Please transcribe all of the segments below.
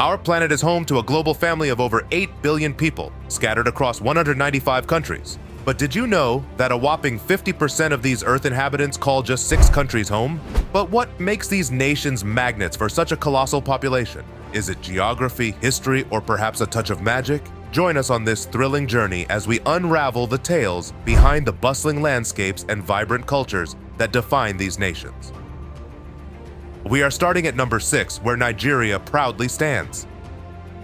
Our planet is home to a global family of over 8 billion people, scattered across 195 countries. But did you know that a whopping 50% of these Earth inhabitants call just 6 countries home? But what makes these nations magnets for such a colossal population? Is it geography, history, or perhaps a touch of magic? Join us on this thrilling journey as we unravel the tales behind the bustling landscapes and vibrant cultures that define these nations. We are starting at number 6, where Nigeria proudly stands.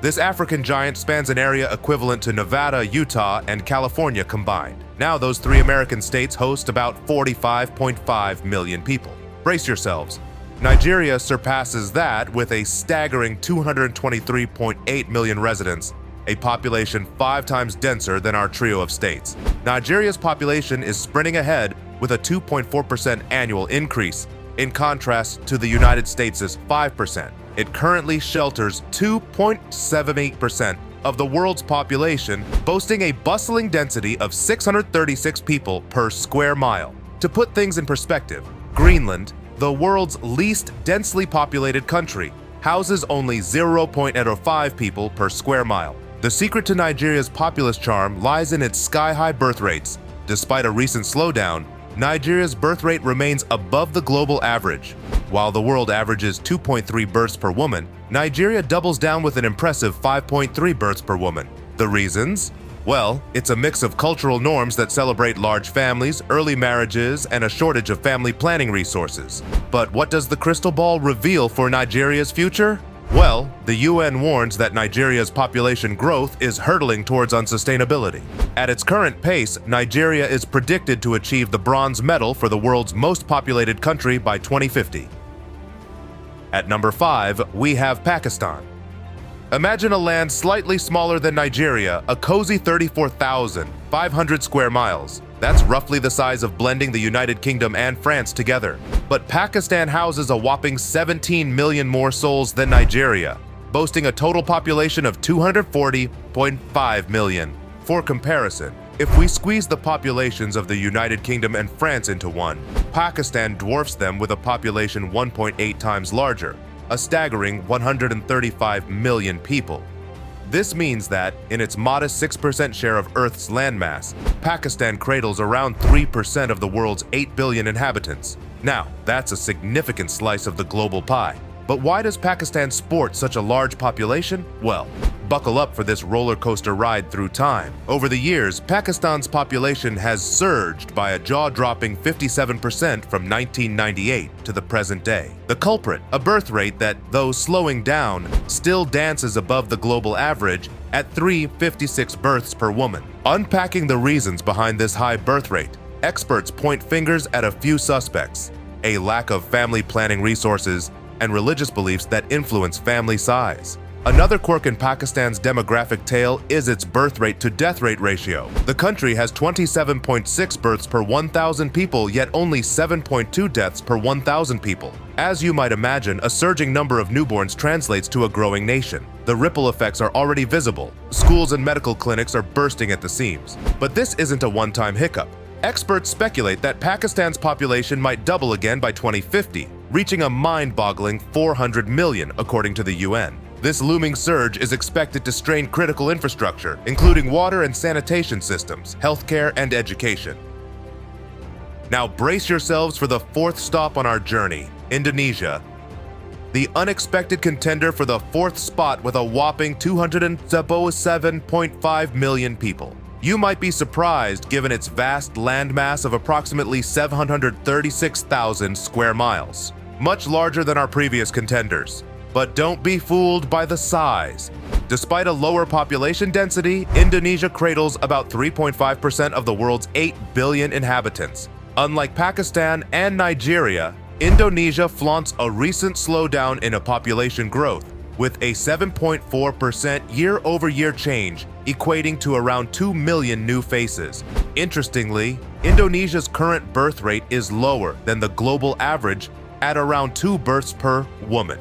This African giant spans an area equivalent to Nevada, Utah, and California combined. Now those 3 American states host about 45.5 million people. Brace yourselves. Nigeria surpasses that with a staggering 223.8 million residents, a population 5 times denser than our trio of states. Nigeria's population is sprinting ahead with a 2.4% annual increase, in contrast to the United States' 5%. It currently shelters 2.78% of the world's population, boasting a bustling density of 636 people per square mile. To put things in perspective, Greenland, the world's least densely populated country, houses only 0.05 people per square mile. The secret to Nigeria's populous charm lies in its sky-high birth rates. Despite a recent slowdown, Nigeria's birth rate remains above the global average. While the world averages 2.3 births per woman, Nigeria doubles down with an impressive 5.3 births per woman. The reasons? Well, it's a mix of cultural norms that celebrate large families, early marriages, and a shortage of family planning resources. But what does the crystal ball reveal for Nigeria's future? Well, the UN warns that Nigeria's population growth is hurtling towards unsustainability. At its current pace, Nigeria is predicted to achieve the bronze medal for the world's most populated country by 2050. At number 5, we have Pakistan. Imagine a land slightly smaller than Nigeria, a cozy 34,500 square miles. That's roughly the size of blending the United Kingdom and France together. But Pakistan houses a whopping 17 million more souls than Nigeria, boasting a total population of 240.5 million. For comparison, if we squeeze the populations of the United Kingdom and France into one, Pakistan dwarfs them with a population 1.8 times larger, a staggering 135 million people. This means that, in its modest 6% share of Earth's landmass, Pakistan cradles around 3% of the world's 8 billion inhabitants. Now, that's a significant slice of the global pie. But why does Pakistan sport such a large population? Well, buckle up for this roller coaster ride through time. Over the years, Pakistan's population has surged by a jaw-dropping 57% from 1998 to the present day. The culprit, a birth rate that, though slowing down, still dances above the global average at 356 births per woman. Unpacking the reasons behind this high birth rate, experts point fingers at a few suspects: a lack of family planning resources and religious beliefs that influence family size. Another quirk in Pakistan's demographic tale is its birth rate to death rate ratio. The country has 27.6 births per 1,000 people, yet only 7.2 deaths per 1,000 people. As you might imagine, a surging number of newborns translates to a growing nation. The ripple effects are already visible. Schools and medical clinics are bursting at the seams. But this isn't a one-time hiccup. Experts speculate that Pakistan's population might double again by 2050, reaching a mind-boggling 400 million, according to the UN. This looming surge is expected to strain critical infrastructure, including water and sanitation systems, healthcare, and education. Now brace yourselves for the 4th stop on our journey, Indonesia. The unexpected contender for the 4th spot with a whopping 207.5 million people. You might be surprised given its vast landmass of approximately 736,000 square miles, much larger than our previous contenders. But don't be fooled by the size. Despite a lower population density, Indonesia cradles about 3.5% of the world's 8 billion inhabitants. Unlike Pakistan and Nigeria, Indonesia flaunts a recent slowdown in population growth, with a 7.4% year-over-year change, equating to around 2 million new faces. Interestingly, Indonesia's current birth rate is lower than the global average at around 2 births per woman.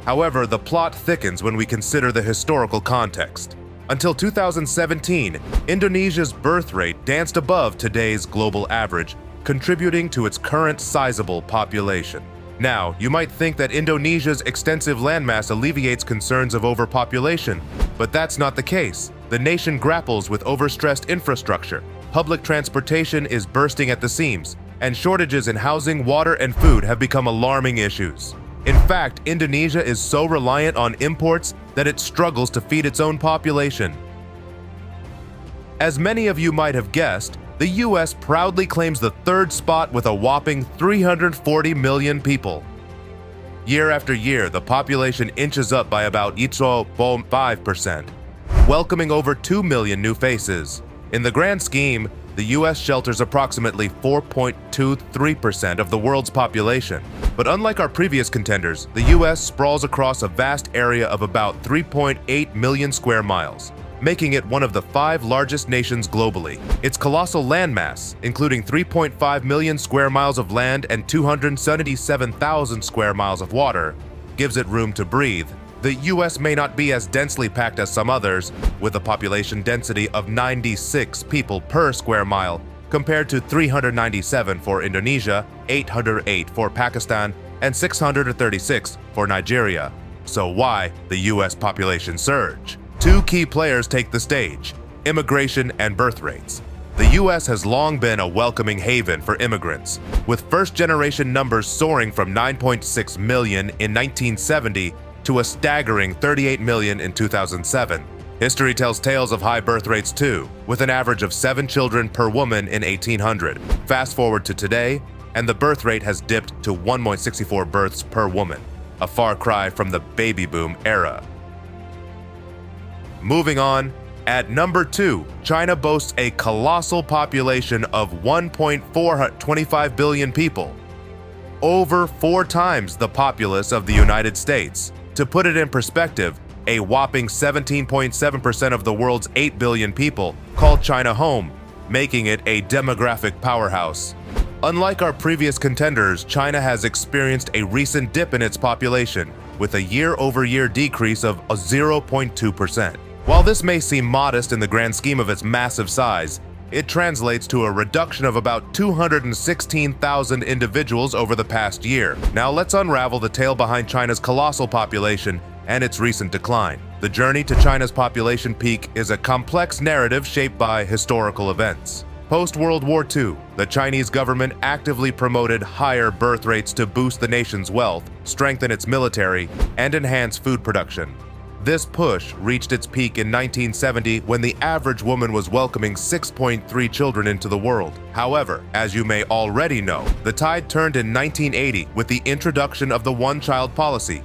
However, the plot thickens when we consider the historical context. Until 2017, Indonesia's birth rate danced above today's global average, contributing to its current sizable population. Now, you might think that Indonesia's extensive landmass alleviates concerns of overpopulation, but that's not the case. The nation grapples with overstressed infrastructure, public transportation is bursting at the seams, and shortages in housing, water, and food have become alarming issues. In fact, Indonesia is so reliant on imports that it struggles to feed its own population. As many of you might have guessed, the US proudly claims the third spot with a whopping 340 million people. Year after year, the population inches up by about 5%, welcoming over 2 million new faces. In the grand scheme, the US shelters approximately 4.23% of the world's population. But unlike our previous contenders, the US sprawls across a vast area of about 3.8 million square miles, making it one of the 5 largest nations globally. Its colossal landmass, including 3.5 million square miles of land and 277,000 square miles of water, gives it room to breathe. The US may not be as densely packed as some others, with a population density of 96 people per square mile, compared to 397 for Indonesia, 808 for Pakistan, and 636 for Nigeria. So why the US population surge? 2 key players take the stage: immigration and birth rates. The US has long been a welcoming haven for immigrants, with first-generation numbers soaring from 9.6 million in 1970 to a staggering 38 million in 2007. History tells tales of high birth rates too, with an average of 7 children per woman in 1800. Fast forward to today, and the birth rate has dipped to 1.64 births per woman, a far cry from the baby boom era. Moving on, at number 2, China boasts a colossal population of 1.425 billion people, over 4 times the populace of the United States. To put it in perspective, a whopping 17.7% of the world's 8 billion people call China home, making it a demographic powerhouse. Unlike our previous contenders, China has experienced a recent dip in its population, with a year-over-year decrease of 0.2%. While this may seem modest in the grand scheme of its massive size, it translates to a reduction of about 216,000 individuals over the past year. Now let's unravel the tale behind China's colossal population and its recent decline. The journey to China's population peak is a complex narrative shaped by historical events. Post-World War II, the Chinese government actively promoted higher birth rates to boost the nation's wealth, strengthen its military, and enhance food production. This push reached its peak in 1970 when the average woman was welcoming 6.3 children into the world. However, as you may already know, the tide turned in 1980 with the introduction of the one-child policy,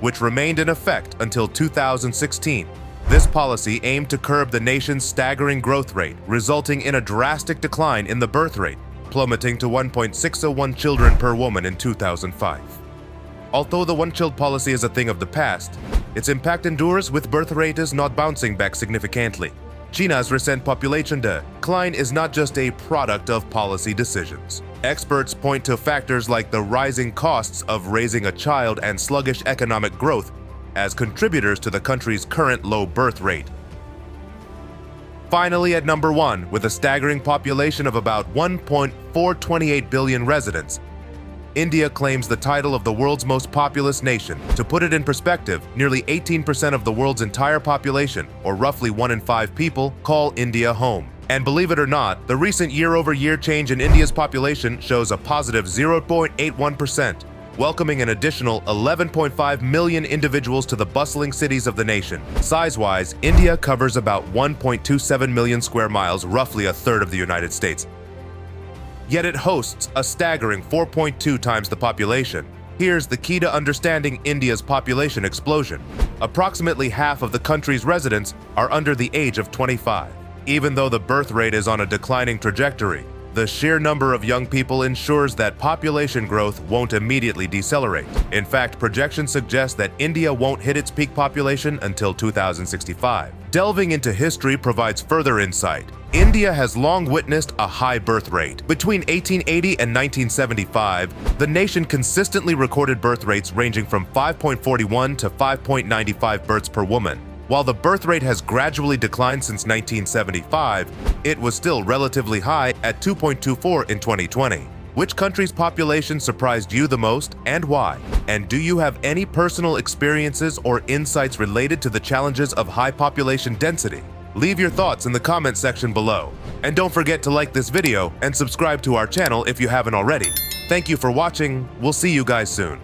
which remained in effect until 2016. This policy aimed to curb the nation's staggering growth rate, resulting in a drastic decline in the birth rate, plummeting to 1.601 children per woman in 2005. Although the one-child policy is a thing of the past, its impact endures, with birth rate is not bouncing back significantly. China's recent population decline is not just a product of policy decisions. Experts point to factors like the rising costs of raising a child and sluggish economic growth as contributors to the country's current low birth rate. Finally, at number 1, with a staggering population of about 1.428 billion residents, India claims the title of the world's most populous nation. To put it in perspective, nearly 18% of the world's entire population, or roughly 1 in 5 people, call India home. And believe it or not, the recent year-over-year change in India's population shows a positive 0.81%, welcoming an additional 11.5 million individuals to the bustling cities of the nation. Size-wise, India covers about 1.27 million square miles, roughly a third of the United States. Yet it hosts a staggering 4.2 times the population. Here's the key to understanding India's population explosion. Approximately half of the country's residents are under the age of 25. Even though the birth rate is on a declining trajectory, the sheer number of young people ensures that population growth won't immediately decelerate. In fact, projections suggest that India won't hit its peak population until 2065. Delving into history provides further insight. India has long witnessed a high birth rate. Between 1880 and 1975, the nation consistently recorded birth rates ranging from 5.41 to 5.95 births per woman. While the birth rate has gradually declined since 1975, it was still relatively high at 2.24 in 2020. Which country's population surprised you the most and why? And do you have any personal experiences or insights related to the challenges of high population density? Leave your thoughts in the comment section below. And don't forget to like this video and subscribe to our channel if you haven't already. Thank you for watching. We'll see you guys soon.